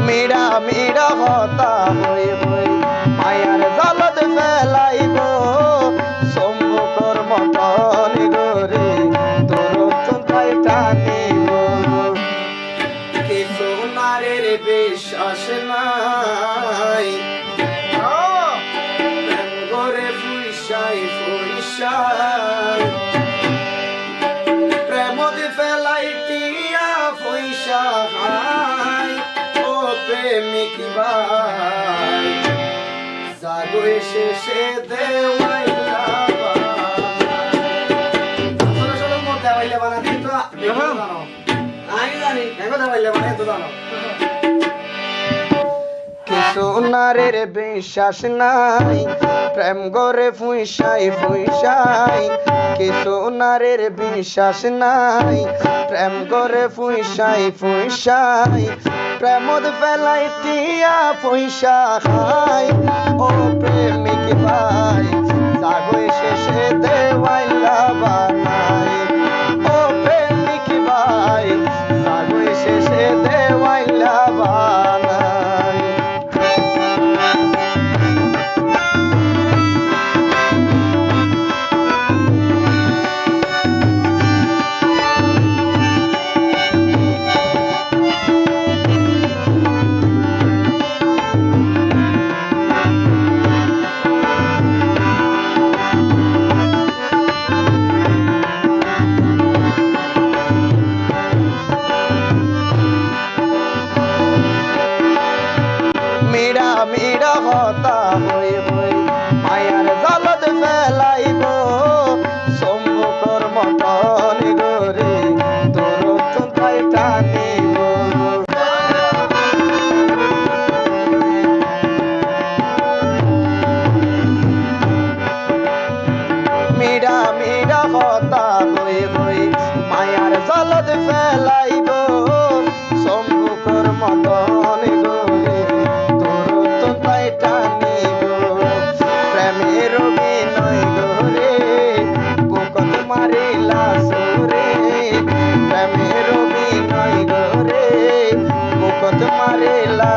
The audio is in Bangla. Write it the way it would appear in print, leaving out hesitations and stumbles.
মিড়া মিড়া হতা হই হই মায়ার জালত ফেলাইব সম্মুখর মতন গরে তোর চোখায় টানিব কিছু নারীর বিশ্বাস নাই গরে ফুইসাই ফুইসাই প্রেমদ ফেলাইটিয়া ফুইসা প্রেমিক ভাই জাগো শেষে দেওয়াইলা আসলে মোর দেওয়াইলা বানাতে তো জানো আমি জানি দেখো দেওয়াইলা বানাতে তো জানো কিছু নারীর বিশ্বাস নাই প্রেম গরে ফুইসাই ফুইসাই কিছু নারীর বিশ্বাস নাই প্রেম গরে ফুইসাই ফুইসাই প্রেমদ ফেলাইটিয়া পয়সা খাই ও প্রেমিক ভাই জাগো শেষে দেওয়াইলা বানাই ও প্রেমিক ভাই জাগো শেষে দেওয়াইলা বানাই মিড়া মিড়া হতা হই হই মায়ার জালত ফেলাইব সম্মুখর মতন গরে তোর চোখায় টানিব মিড়া মিড়া হতা হই হই মায়ার জালত ফেলাইব সম্মুখর মতন গরে প্রেমের অভিনয় গরে বুকত মারিলা সুরে প্রেমের অভিনয় গরে বুকত মারিলা